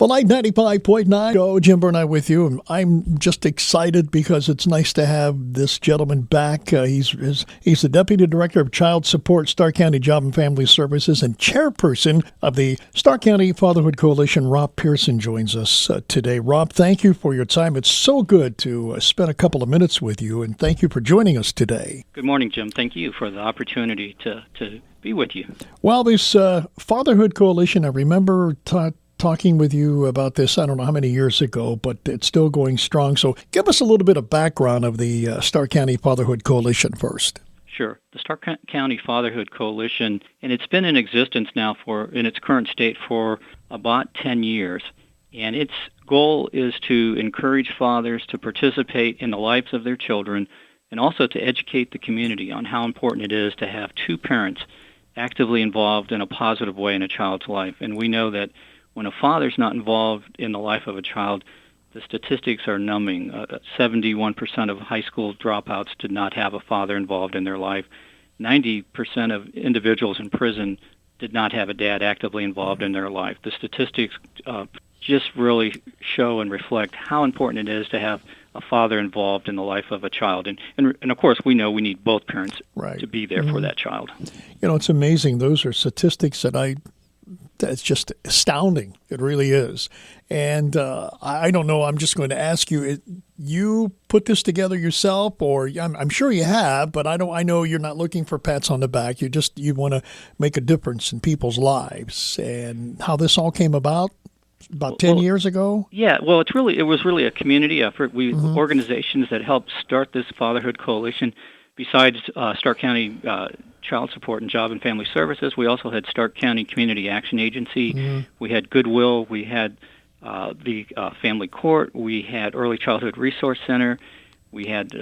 Well, like 95.9, go Jim Burnett with you. And I'm just excited because it's nice to have this gentleman back. He's the Deputy Director of Child Support, Stark County Job and Family Services, and Chairperson of the Stark County Fatherhood Coalition. Rob PIERSON joins us today. Rob, thank you for your time. It's so good to spend a couple of minutes with you, and thank you for joining us today. Good morning, Jim. Thank you for the opportunity to be with you. Well, this Fatherhood Coalition, I remember talking with you about this, I don't know how many years ago, but it's still going strong. So give us a little bit of background of the Stark County Fatherhood Coalition first. Sure. The Stark County Fatherhood Coalition, and it's been in existence now in its current state for about 10 years. And its goal is to encourage fathers to participate in the lives of their children and also to educate the community on how important it is to have two parents actively involved in a positive way in a child's life. And we know that when a father's not involved in the life of a child, the statistics are numbing. 71% of high school dropouts did not have a father involved in their life. 90% of individuals in prison did not have a dad actively involved in their life. The statistics just really show and reflect how important it is to have a father involved in the life of a child. And of course, we know we need both parents to be there for that child. You know, it's amazing. Those are statistics that's just astounding. It really is. And I don't know, I'm just going to ask you, you put this together yourself, or I'm sure you have, but I know you're not looking for pats on the back. You want to make a difference in people's lives. And how this all came about 10 years ago? Yeah, well, it was really a community effort. Organizations that helped start this Fatherhood Coalition. Besides Stark County Child Support and Job and Family Services, we also had Stark County Community Action Agency. We had Goodwill. We had the Family Court. We had Early Childhood Resource Center. We had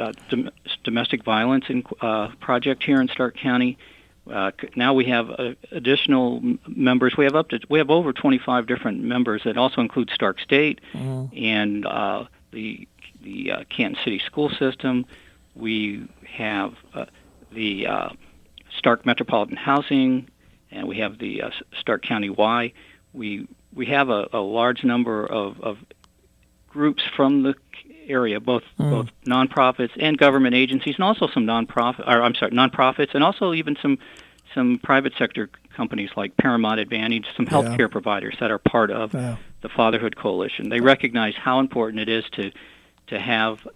Domestic Violence Project here in Stark County. Now we have additional members. We have over 25 different members that also include Stark State and the Canton City School System. We have the Stark Metropolitan Housing, and we have the Stark County Y. We have a large number of groups from the area, both nonprofits and government agencies, and also some nonprofits, and also even some private sector companies like Paramount Advantage, some healthcare providers that are part of the Fatherhood Coalition. They recognize how important it is to have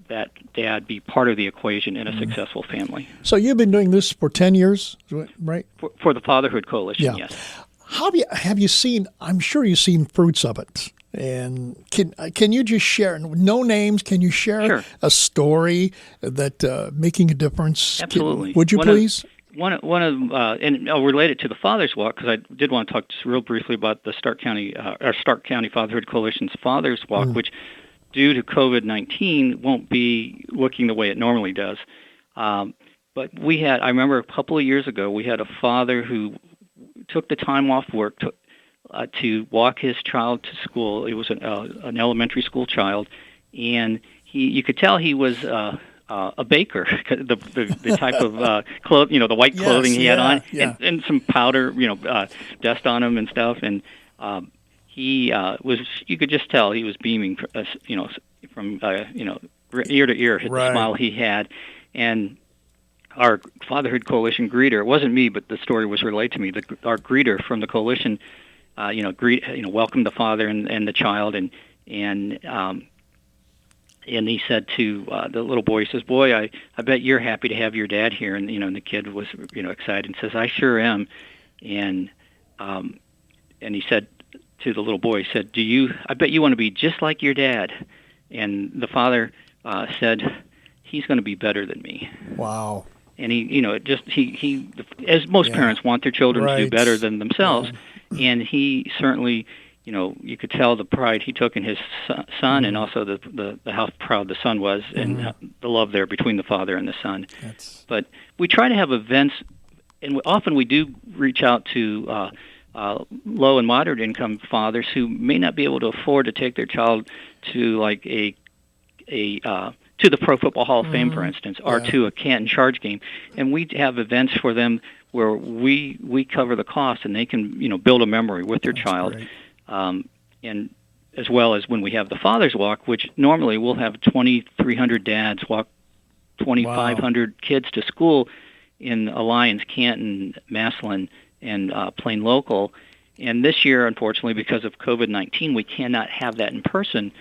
that dad be part of the equation in a successful family. So you've been doing this for 10 years, right? For the Fatherhood Coalition, yes. How have you seen, I'm sure you've seen fruits of it. And can you just share, no names, can you share a story that making a difference? Absolutely. Would you please? And I'll relate it to the Father's Walk, because I did want to talk just real briefly about the Stark County Fatherhood Coalition's Father's Walk, which due to COVID-19 won't be looking the way it normally does. But I remember a couple of years ago, we had a father who took the time off work to walk his child to school. It was an elementary school child, and you could tell he was a baker. The type of the white clothing he had on, and some powder, dust on him and stuff, and he was. You could just tell he was beaming, from ear to ear. The smile he had, and our Fatherhood Coalition greeter. It wasn't me, but the story was relayed to me. Our greeter from the coalition, welcomed the father and the child, and he said to the little boy, he says, "Boy, I bet you're happy to have your dad here." And and the kid was excited and says, "I sure am." And he said to the little boy, he said, I bet you want to be just like your dad." And the father said, "He's going to be better than me." Wow. And he as most parents want their children to do better than themselves, and he certainly, you could tell the pride he took in his son, and also the how proud the son was, and the love there between the father and the son. But we try to have events, and often we do reach out to low and moderate income fathers who may not be able to afford to take their child to like to the Pro Football Hall of Fame, for instance, or to a Canton Charge game, and we have events for them where we cover the cost, and they can build a memory with their child. and as well as when we have the Father's Walk, which normally we'll have 2,300 dads walk 2,500 kids to school in Alliance, Canton, Massillon, and Plain Local. And this year, unfortunately, because of COVID-19, we cannot have that in person.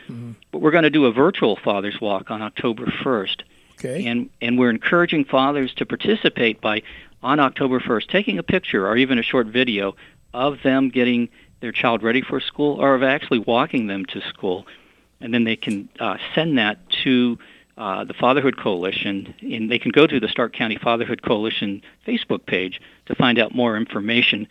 But we're going to do a virtual Father's Walk on October 1st. Okay. And we're encouraging fathers to participate by, on October 1st, taking a picture or even a short video of them getting their child ready for school or of actually walking them to school. And then they can send that to the Fatherhood Coalition, and they can go to the Stark County Fatherhood Coalition Facebook page to find out more information.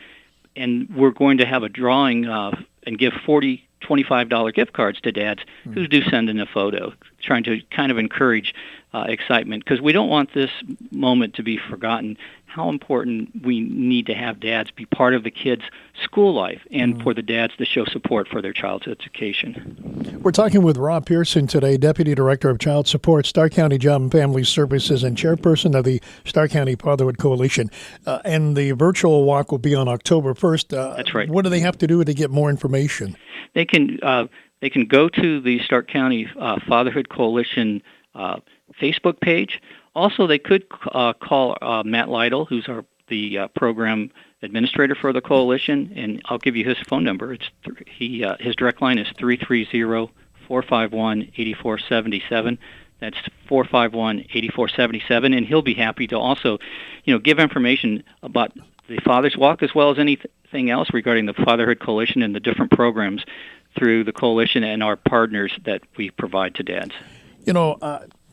And we're going to have a drawing and give $25 gift cards to dads who do send in a photo, trying to kind of encourage excitement, because we don't want this moment to be forgotten, how important we need to have dads be part of the kids' school life and for the dads to show support for their child's education. We're talking with Rob Pierson today, Deputy Director of Child Support, Stark County Job and Family Services, and Chairperson of the Stark County Fatherhood Coalition. And the virtual walk will be on October 1st. That's right. What do they have to do to get more information? They can go to the Stark County Fatherhood Coalition Facebook page. Also, they could call Matt Lytle, who's the program administrator for the coalition, and I'll give you his phone number. His direct line is 330-451-8477. That's 451-8477, and he'll be happy to also, give information about the Father's Walk as well as anything else regarding the Fatherhood Coalition and the different programs through the coalition and our partners that we provide to dads.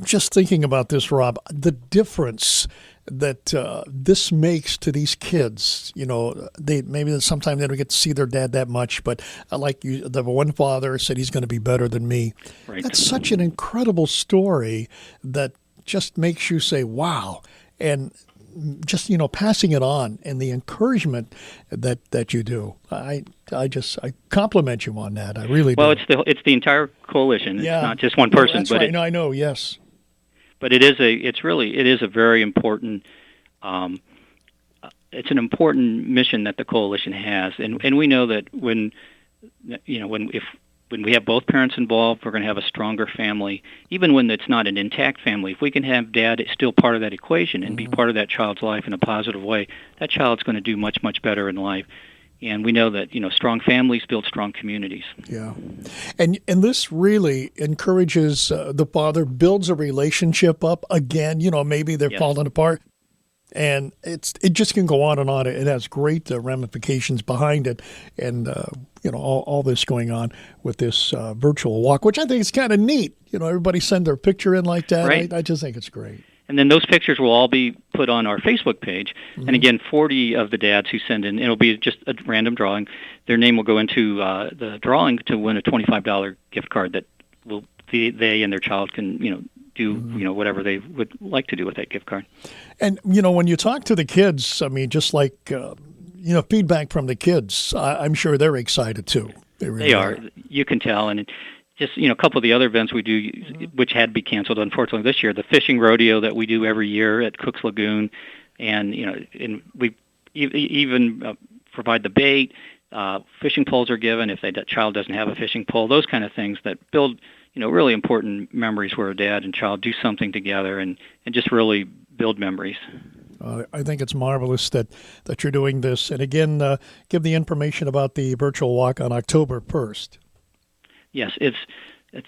Just thinking about this, Rob, the difference that this makes to these kids, sometimes they don't get to see their dad that much, but like the one father said he's going to be better than me. Right. That's such an incredible story that just makes you say, wow. And just, passing it on and the encouragement that you do. I compliment you on that. I really do. Well, it's the entire coalition. Yeah. It's not just one person. That's right. I know, yes. But it is a very important it's an important mission that the coalition has, and we know that when we have both parents involved, we're going to have a stronger family. Even when it's not an intact family, if we can have dad still part of that equation and be part of that child's life in a positive way, that child's going to do much, much better in life. And we know that strong families build strong communities. Yeah, and this really encourages the father, builds a relationship up again. Maybe they're falling apart, and it just can go on and on. It has great ramifications behind it, and all this going on with this virtual walk, which I think is kind of neat. Everybody send their picture in like that. Right. I just think it's great. And then those pictures will all be put on our Facebook page. And again, 40 of the dads who send in, it'll be just a random drawing. Their name will go into the drawing to win a $25 gift card that they and their child can, do, whatever they would like to do with that gift card. And, when you talk to the kids, I mean, just like, feedback from the kids, I'm sure they're excited too. They are. You can tell. And just, a couple of the other events we do, which had to be canceled, unfortunately, this year, the fishing rodeo that we do every year at Cook's Lagoon, and, and we even provide the bait, fishing poles are given if that child doesn't have a fishing pole, those kind of things that build, really important memories where a dad and child do something together and just really build memories. I think it's marvelous that you're doing this. And again, give the information about the virtual walk on October 1st. Yes, it's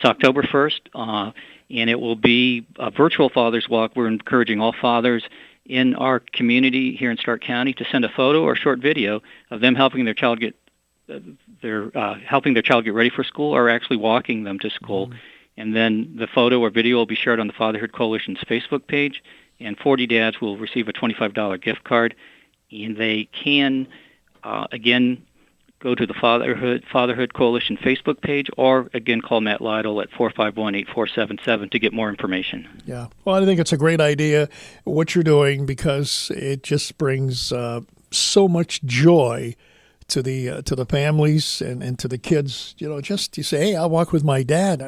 October 1st, and it will be a virtual Father's Walk. We're encouraging all fathers in our community here in Stark County to send a photo or short video of them helping their child get ready for school or actually walking them to school. And then the photo or video will be shared on the Fatherhood Coalition's Facebook page, and 40 dads will receive a $25 gift card. And they can, again, go to the Fatherhood Coalition Facebook page, or again call Matt Lytle at 451-8477 to get more information. Yeah, well, I think it's a great idea what you're doing, because it just brings so much joy to the families and to the kids. Just you say, hey, I'll walk with my dad.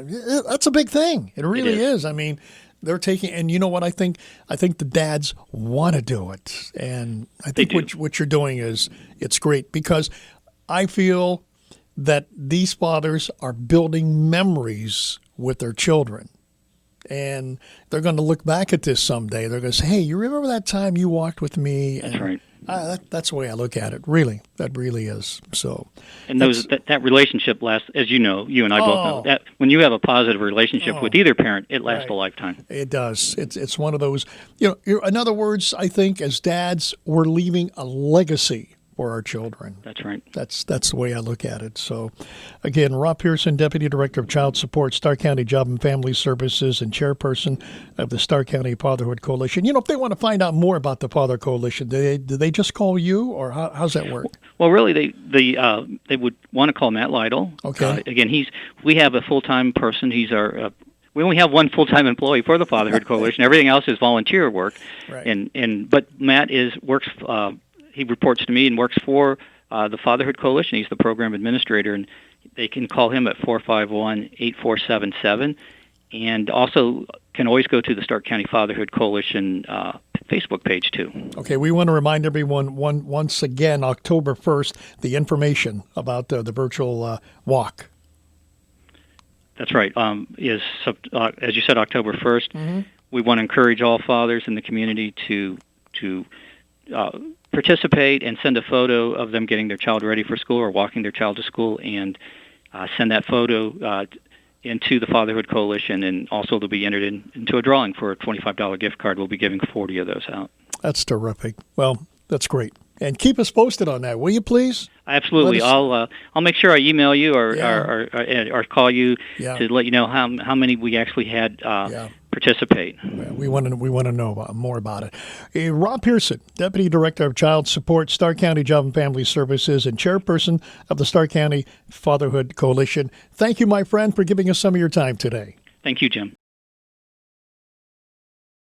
That's a big thing. It really is. I mean, they're taking, and you know what I think? I think the dads want to do it, and I think what you're doing it's great, because I feel that these fathers are building memories with their children. And they're going to look back at this someday. They're going to say, hey, you remember that time you walked with me? That's right. That's the way I look at it. Really, that really is. So, and that relationship lasts, as you know, you and I both know, that when you have a positive relationship with either parent, it lasts a lifetime. It does. It's one of those. In other words, I think as dads, we're leaving a legacy for our children. That's right. That's the way I look at it. So, again, Rob Pearson, Deputy Director of Child Support, Stark County Job and Family Services, and Chairperson of the Stark County Fatherhood Coalition. If they want to find out more about the Father Coalition, do they just call you, or how's that work? Well, really, they would want to call Matt Lytle. Okay. Again, we have a full-time person. He's our we only have one full-time employee for the Fatherhood Coalition. Everything else is volunteer work. Right. But Matt works. He reports to me and works for the Fatherhood Coalition. He's the program administrator, and they can call him at 451-8477, and also can always go to the Stark County Fatherhood Coalition Facebook page, too. Okay, we want to remind everyone once again, October 1st, the information about the virtual walk. That's right. As you said, October 1st. Mm-hmm. We want to encourage all fathers in the community to participate and send a photo of them getting their child ready for school or walking their child to school, and send that photo into the Fatherhood Coalition, and also they'll be entered into a drawing for a $25 gift card. We'll be giving 40 of those out. That's terrific. Well, that's great. And keep us posted on that, will you, please? Absolutely. I'll make sure I email you or call you to let you know how many we actually had participate. Yeah, we want to know more about it. Rob Pearson, Deputy Director of Child Support, Stark County Job and Family Services, and Chairperson of the Stark County Fatherhood Coalition. Thank you, my friend, for giving us some of your time today. Thank you, Jim.